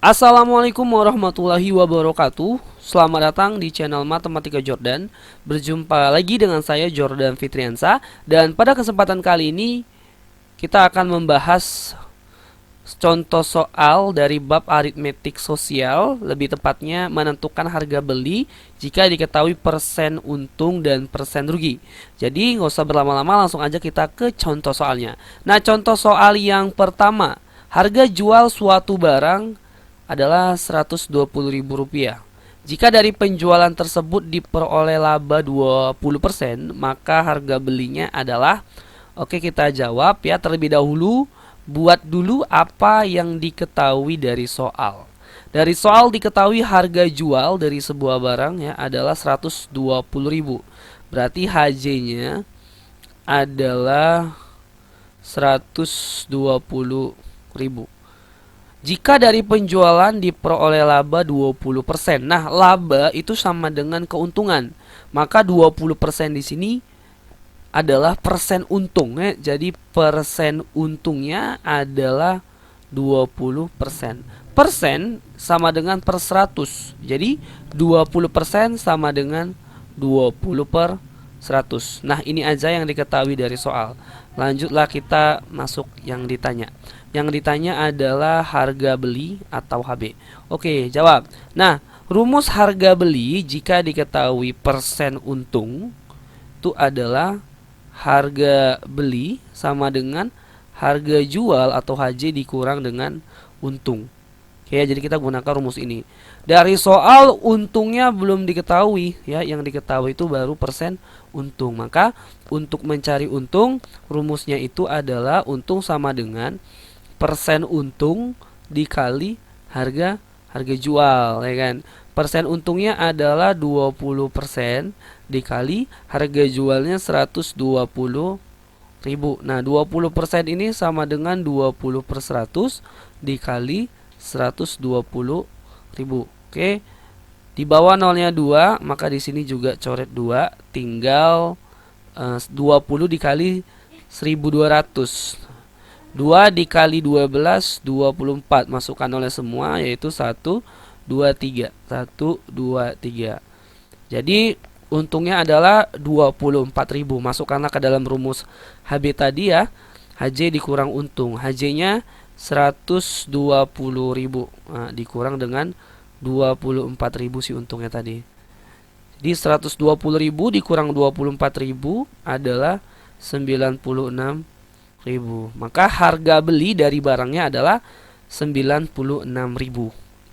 Assalamualaikum warahmatullahi wabarakatuh. Selamat datang di channel Matematika Jordan. Berjumpa lagi dengan saya Jordan Fitriansa. Dan pada kesempatan kali ini kita akan membahas contoh soal dari bab aritmetik sosial, lebih tepatnya menentukan harga beli jika diketahui persen untung dan persen rugi. Jadi nggak usah berlama-lama, langsung aja kita ke contoh soalnya. Nah, contoh soal yang pertama, harga jual suatu barang adalah Rp120.000. Jika dari penjualan tersebut diperoleh laba 20%, maka harga belinya adalah, oke, kita jawab ya terlebih dahulu. Buat dulu apa yang diketahui dari soal. Dari soal diketahui harga jual dari sebuah barang ya adalah 120.000. Berarti HJ-nya adalah 120.000. Jika dari penjualan diperoleh laba 20%. Nah, laba itu sama dengan keuntungan. Maka 20% di sini adalah persen untung ya. Jadi persen untungnya adalah 20%. Persen sama dengan per 100. Jadi 20% sama dengan 20 per 100. Nah, ini aja yang diketahui dari soal. Lanjutlah kita masuk yang ditanya. Yang ditanya adalah harga beli atau HB. Oke, jawab. Nah, rumus harga beli jika diketahui persen untung itu adalah harga beli sama dengan harga jual atau HJ dikurang dengan untung. Oke, jadi kita gunakan rumus ini. Dari soal untungnya belum diketahui ya, yang diketahui itu baru persen untung. Maka untuk mencari untung, rumusnya itu adalah untung sama dengan persen untung dikali harga jual ya kan. Persen untungnya adalah 20% dikali harga jualnya 120.000. Nah, 20% ini sama dengan 20 per 100 dikali 120.000. Oke. Di bawah nolnya 2, maka di sini juga coret 2, tinggal 20 dikali 1200. 2 dikali 12, 24. Masukkan oleh semua, yaitu 1, 2, 3. 1, 2, 3. Jadi untungnya adalah 24.000. Masukkanlah ke dalam rumus HB tadi ya. HJ dikurang untung. HJ-nya 120.000. Nah, dikurang dengan 24.000 si untungnya tadi. Jadi 120.000 dikurang 24.000 adalah 96.000. Maka harga beli dari barangnya adalah 96.000.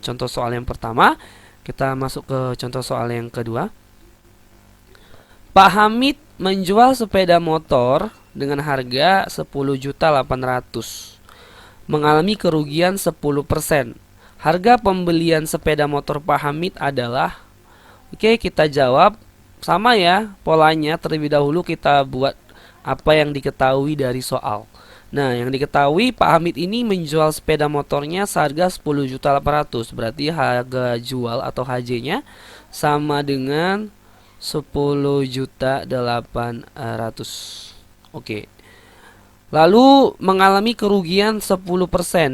Contoh soal yang pertama. Kita masuk ke contoh soal yang kedua. Pak Hamid menjual sepeda motor dengan harga 10.800.000, mengalami kerugian 10%. Harga pembelian sepeda motor Pak Hamid adalah, oke, kita jawab sama ya polanya. Terlebih dahulu kita buat apa yang diketahui dari soal. Nah, yang diketahui Pak Hamid ini menjual sepeda motornya seharga 10.800.000. Berarti harga jual atau HJ-nya sama dengan 10.800.000. Oke. Lalu mengalami kerugian 10%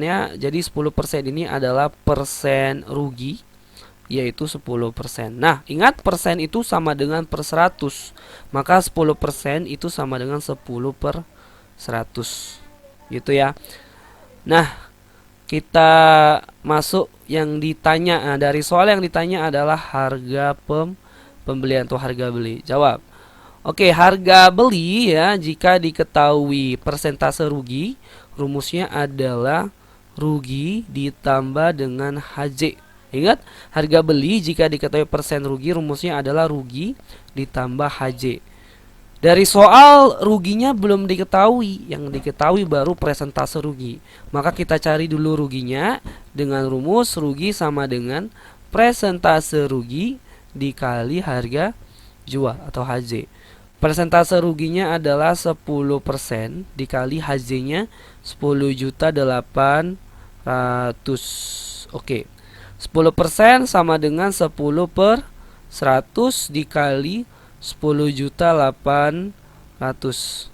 ya. Jadi 10% ini adalah persen rugi, yaitu 10%. Nah, ingat persen itu sama dengan per 100. Maka 10% itu sama dengan 10 per 100. Gitu ya. Nah, kita masuk yang ditanya. Nah, dari soal yang ditanya adalah harga pembelian atau harga beli. Jawab. Oke, harga beli ya jika diketahui persentase rugi, rumusnya adalah rugi ditambah dengan HJ. Ingat, harga beli jika diketahui persen rugi, rumusnya adalah rugi ditambah HJ. Dari soal ruginya belum diketahui, yang diketahui baru persentase rugi. Maka kita cari dulu ruginya dengan rumus rugi sama dengan persentase rugi dikali harga jual atau HJ. Persentase ruginya adalah 10% dikali HJ-nya 10.800.000. Oke. 10% sama dengan 10 per 100 dikali 10.800.000.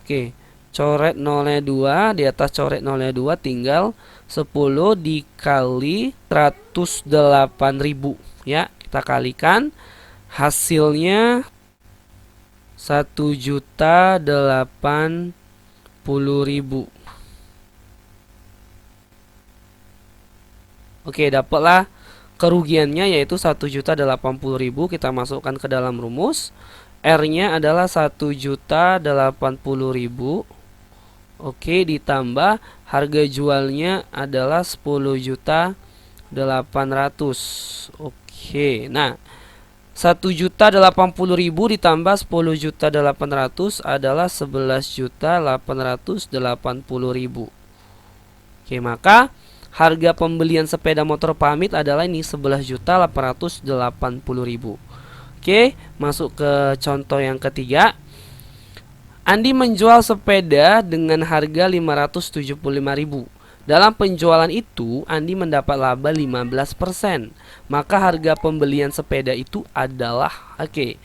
Oke, coret nolnya 2, di atas coret nolnya 2 tinggal 10 dikali 108.000 ya. Kita kalikan, hasilnya 1.080.000. Oke, dapatlah kerugiannya yaitu 1.080.000. Kita masukkan ke dalam rumus. R-nya adalah 1.080.000. Oke, ditambah harga jualnya adalah 10.800.000. Oke, nah 1.080.000 ditambah 10.800.000 adalah 11.880.000. Oke, maka harga pembelian sepeda motor pamit adalah ini 11.880.000. Oke, masuk ke contoh yang ketiga. Andi menjual sepeda dengan harga 575.000. Dalam penjualan itu, Andi mendapat laba 15%. Maka harga pembelian sepeda itu adalah, oke,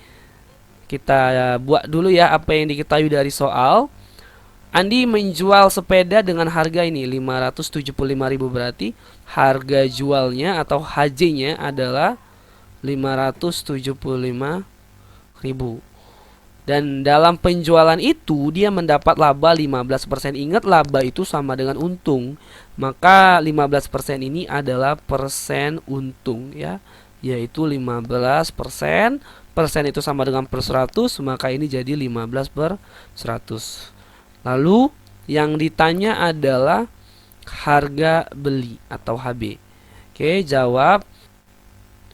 kita buat dulu ya apa yang diketahui dari soal. Andi menjual sepeda dengan harga ini 575.000, berarti harga jualnya atau HJ-nya adalah 575.000. Dan dalam penjualan itu dia mendapat laba 15%. Ingat, laba itu sama dengan untung. Maka 15% ini adalah persen untung ya, yaitu 15%. Persen itu sama dengan per 100, maka ini jadi 15 per 100. Lalu yang ditanya adalah harga beli atau HB. Oke, jawab.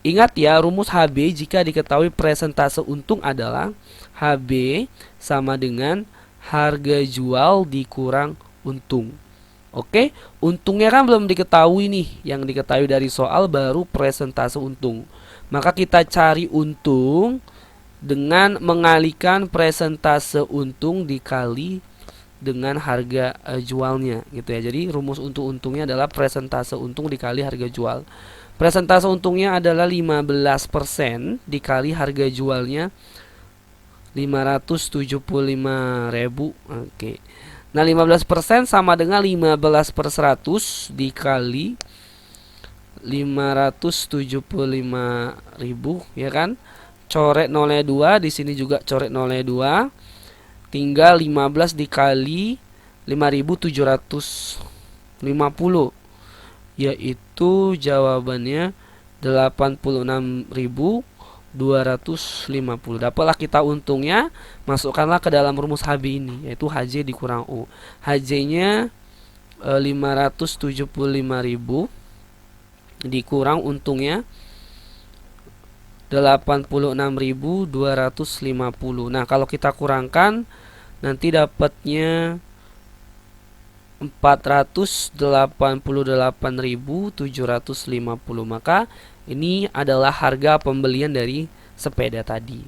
Ingat ya, rumus HB jika diketahui presentase untung adalah HB sama dengan harga jual dikurang untung. Oke, untungnya kan belum diketahui nih. Yang diketahui dari soal baru presentase untung. Maka kita cari untung dengan mengalihkan presentase untung dikali dengan harga jualnya gitu ya. Jadi rumus untungnya adalah presentase untung dikali harga jual. Presentase untungnya adalah 15% dikali harga jualnya 575.000. Oke. Nah, 15% sama dengan 15 per 100 dikali 575.000 ya kan? Coret nolnya 2, di sini juga coret nolnya 2. Tinggal 15 dikali 5.750, yaitu jawabannya 86.250. Dapatlah kita untungnya. Masukkanlah ke dalam rumus HB ini, yaitu HJ dikurang U. HJ-nya 575.000 dikurang untungnya 86.250. Nah, kalau kita kurangkan nanti dapatnya 488.750. Maka ini adalah harga pembelian dari sepeda tadi.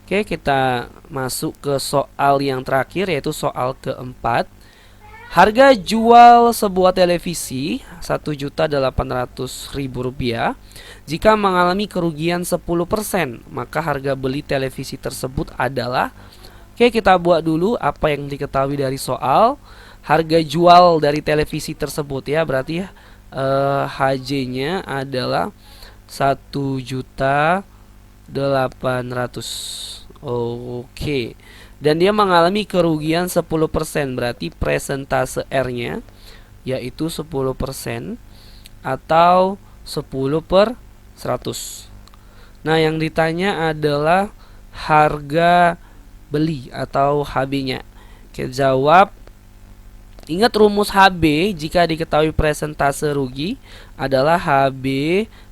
Oke, kita masuk ke soal yang terakhir, yaitu soal keempat. Harga jual sebuah televisi Rp1.800.000. Jika mengalami kerugian 10%, maka harga beli televisi tersebut adalah. Oke, kita buat dulu apa yang diketahui dari soal. Harga jual dari televisi tersebut ya, berarti HJ-nya adalah 1.800.000. Oke. Dan dia mengalami kerugian 10%, berarti presentase R-nya yaitu 10% atau 10 per 100. Nah, yang ditanya adalah harga beli atau HB-nya. Oke, jawab. Ingat rumus HB jika diketahui presentase rugi adalah HB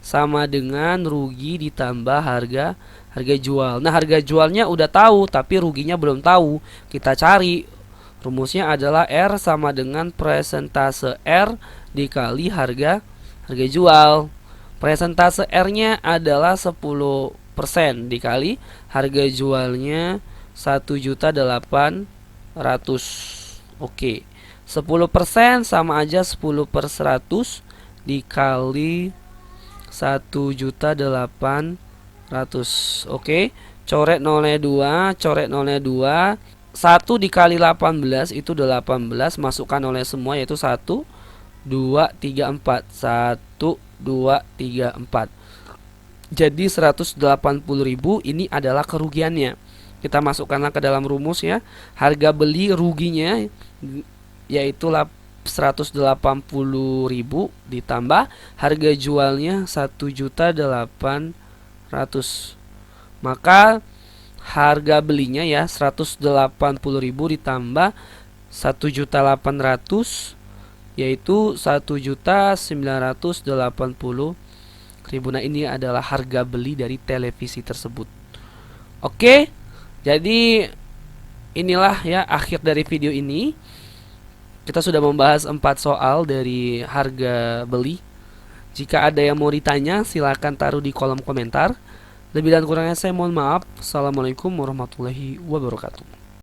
sama dengan rugi ditambah harga jual. Nah, harga jualnya udah tahu tapi ruginya belum tahu. Kita cari. Rumusnya adalah R sama dengan presentase R dikali harga jual. Presentase R-nya adalah 10% dikali harga jualnya 1.800.000. Oke. 10% sama aja 10 per 100 dikali 1.800.000. Oke, coret nolnya 2, coret nolnya 2. 1 dikali 18 itu 18, masukkan nolnya semua yaitu 1. 2, 3, 4. 1, 2, 3, 4. Jadi 180.000 ini adalah kerugiannya. Kita masukkanlah ke dalam rumus ya. Harga beli ruginya yaitu 180.000 ditambah harga jualnya 1.800.000. Maka harga belinya ya 180.000 ditambah 1.800.000 yaitu 1.980.000. Nah, ini adalah harga beli dari televisi tersebut. Oke. Jadi inilah ya akhir dari video ini. Kita sudah membahas 4 soal dari harga beli. Jika ada yang mau ditanya, silakan taruh di kolom komentar. Lebih dan kurangnya saya mohon maaf. Assalamualaikum warahmatullahi wabarakatuh.